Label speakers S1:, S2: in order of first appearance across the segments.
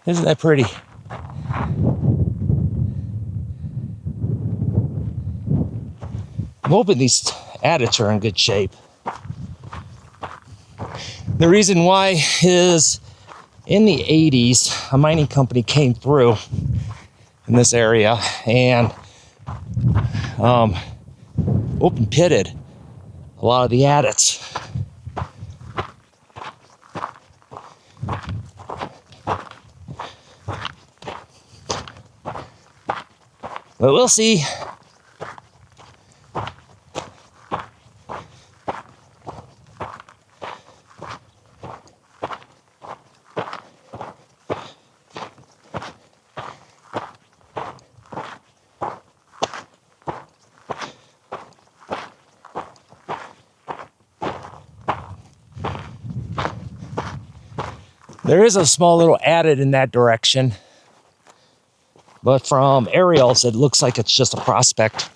S1: Isn't that pretty? I'm hoping these adits are in good shape. The reason why is in the 80s, a mining company came through in this area and open pitted a lot of the adits. But we'll see. There is a small little adit in that direction, but from aerials, it looks like it's just a prospect.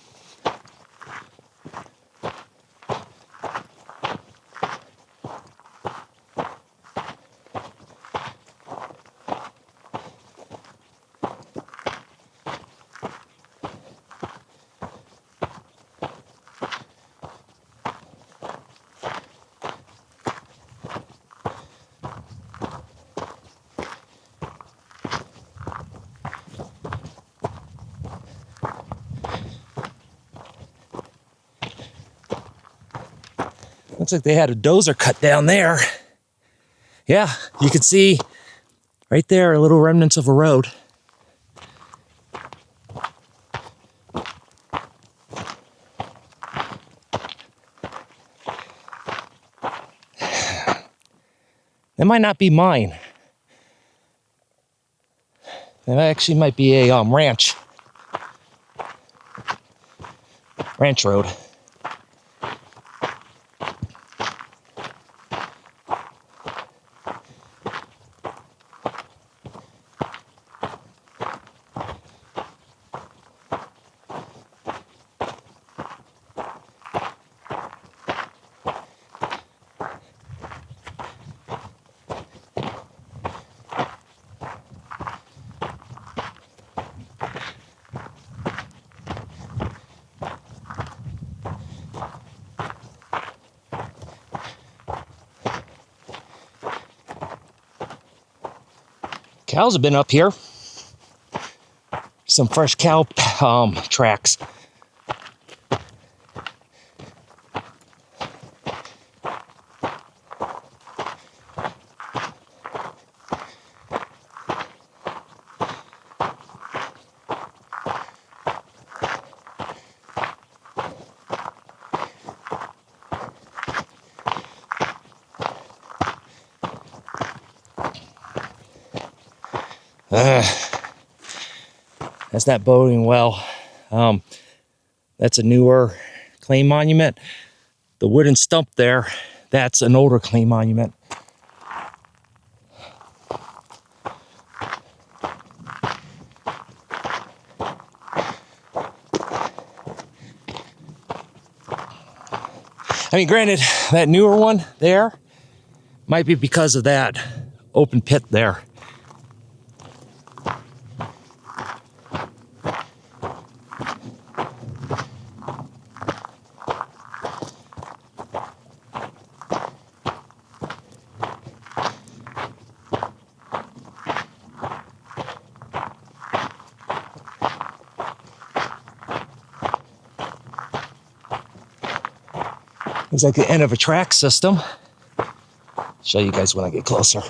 S1: Looks like they had a dozer cut down there. Yeah, you can see right there little remnants of a road. That might not be mine. That actually might be a ranch road. Cows have been up here. Some fresh cow tracks. That's not boding well. That's a newer clay monument. The wooden stump there, that's an older clay monument. I mean, granted, that newer one there might be because of that open pit there. Looks like the end of a track system. Show you guys when I get closer.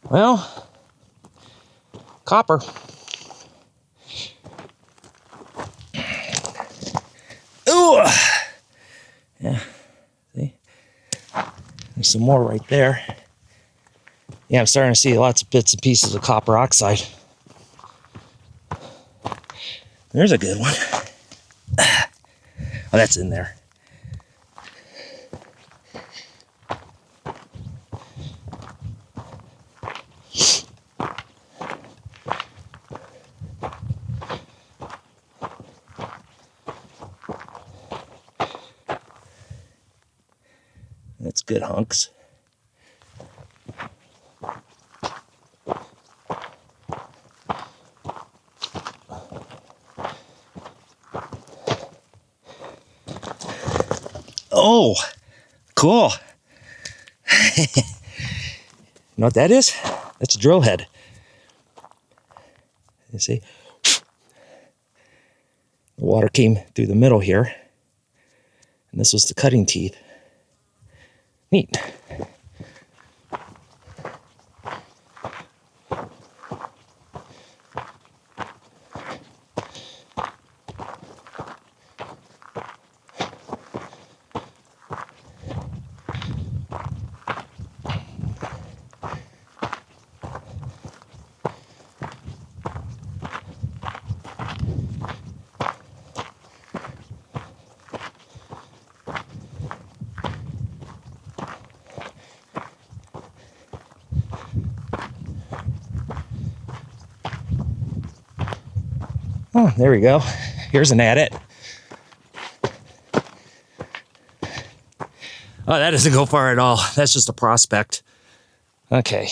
S1: Well, copper. Ooh! Yeah, see? There's some more right there. Yeah, I'm starting to see lots of bits and pieces of copper oxide. There's a good one. Oh, that's in there. That's good hunks. Oh, cool. You know what that is? That's a drill head. You see? The water came through the middle here. And this was the cutting teeth. Neat. Oh, there we go. Here's an Adit. Oh, that doesn't go far at all. That's just a prospect. Okay.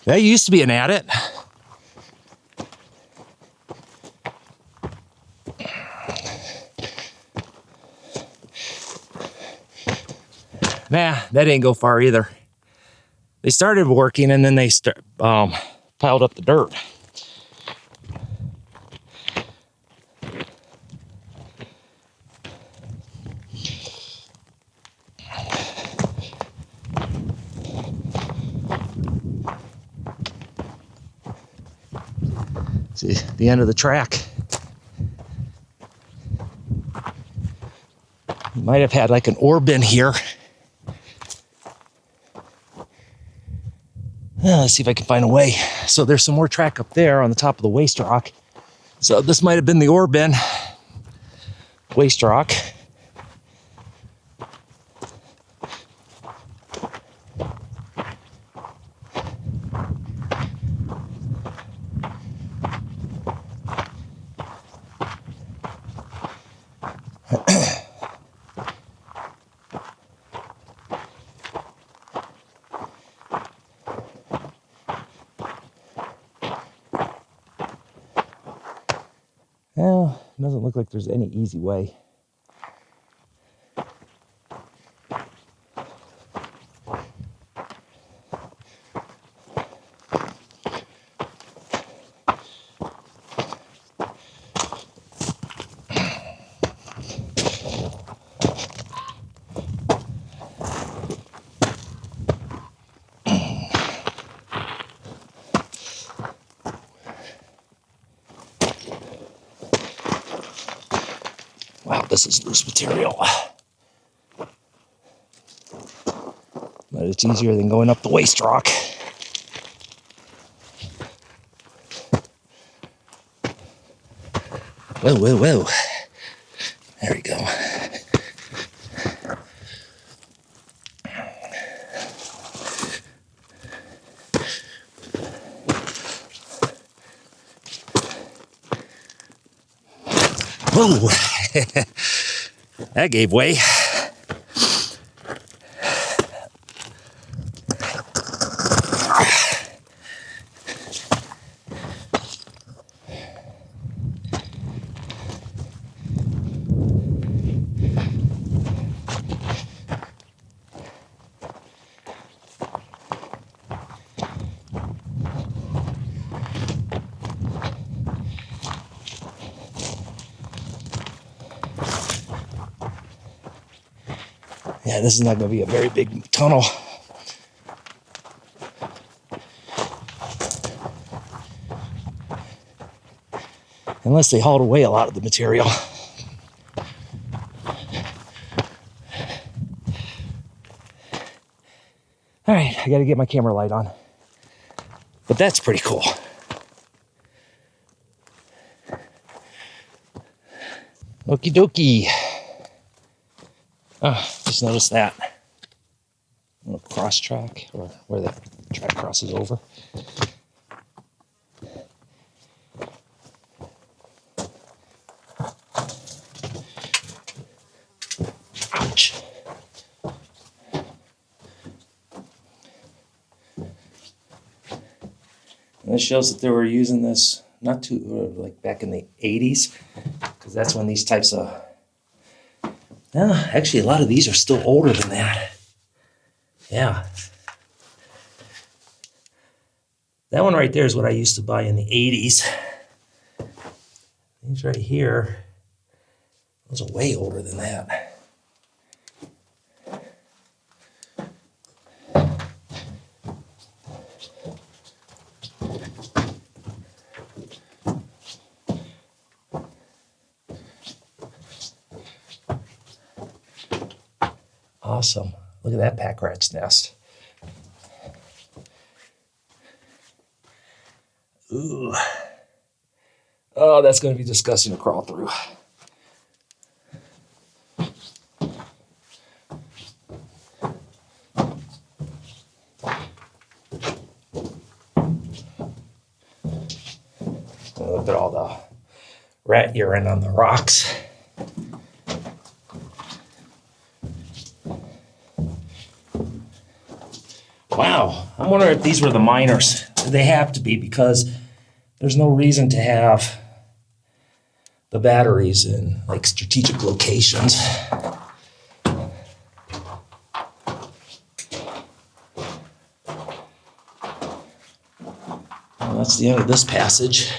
S1: That used to be an Adit. Nah, that didn't go far either. They started working and then they piled up the dirt. See, the end of the track. Might have had like an ore bin here. Let's see if I can find a way. So there's some more track up there on the top of the waste rock. So this might have been the ore bin waste rock. Well, it doesn't look like there's any easy way. Wow, this is loose material. But it's easier than going up the waste rock. Whoa, whoa, whoa. There we go. Whoa. That gave way. Yeah, this is not going to be a very big tunnel. Unless they hauled away a lot of the material. All right, I got to get my camera light on. But that's pretty cool. Okie dokie. Just noticed that. A little cross track, or where the track crosses over. Ouch. And this shows that they were using this not too, like back in the 80s, because that's when these types of, actually a lot of these are still older than that. Yeah. That one right there is what I used to buy in the 80s. These right here, those are way older than that. Awesome. Look at that pack rat's nest. Ooh. Oh, that's going to be disgusting to crawl through. Look at all the rat urine on the rocks. Wow, I'm wondering if these were the miners. They have to be, because there's no reason to have the batteries in like strategic locations. Well, that's the end of this passage.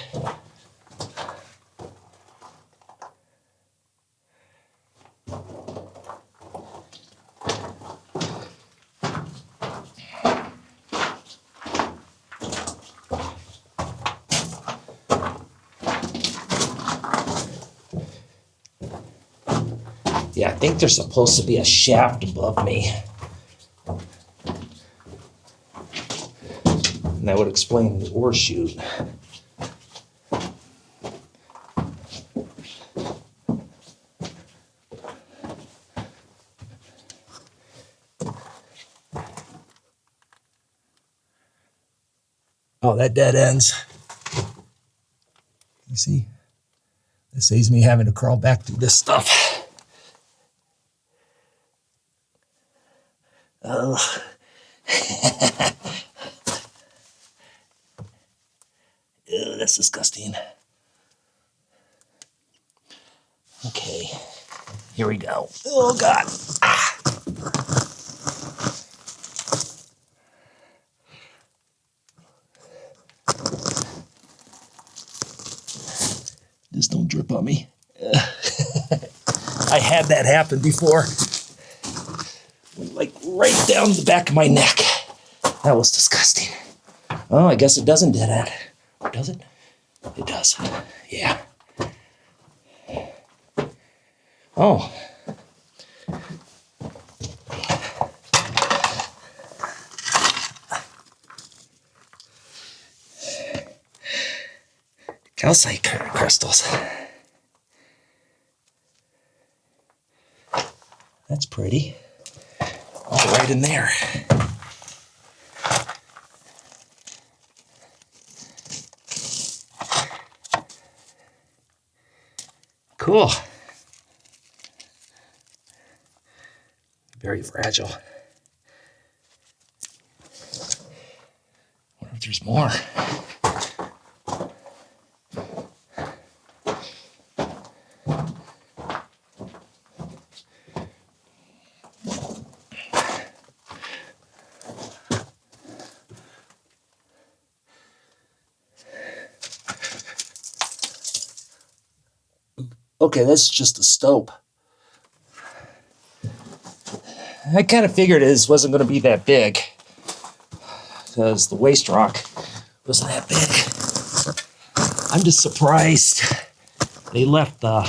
S1: Yeah, I think there's supposed to be a shaft above me. And that would explain the ore chute. Oh, that dead ends. You see? This saves me having to crawl back through this stuff. Oh. Ew, that's disgusting. Okay, here we go. Oh, God. Ah. Just don't drip on me. I had that happen before. Like right down the back of my neck. That was disgusting. Oh, I guess it doesn't dead end. Or does it? It does. Yeah. Oh. Calcite crystals. That's pretty. Oh, right in there. Cool. Very fragile. I wonder if there's more. Okay, that's just a stope. I kind of figured it wasn't going to be that big, because the waste rock wasn't that big. I'm just surprised they left the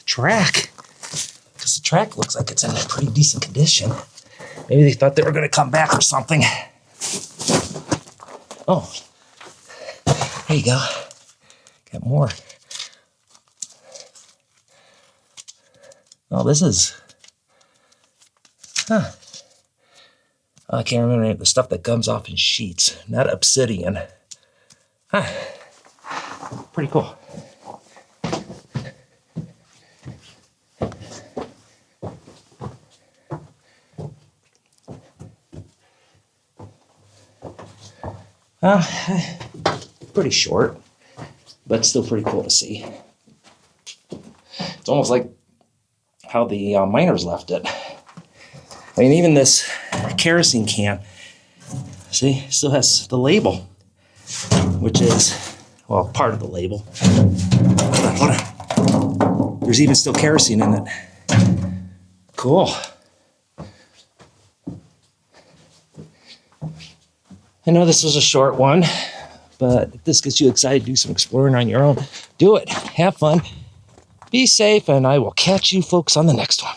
S1: track, because the track looks like it's in a pretty decent condition. Maybe they thought they were going to come back or something. Oh, There you go. Got more. Oh, this is... Huh. I can't remember any of the stuff that comes off in sheets. Not obsidian. Huh. Pretty cool. Pretty short, but still pretty cool to see. It's almost like how the miners left it. I mean, even this kerosene can, see, still has the label, which is, well, part of the label. Hold on. There's even still kerosene in it. Cool. I know this was a short one, but if this gets you excited to do some exploring on your own, do it. Have fun. Be safe, and I will catch you folks on the next one.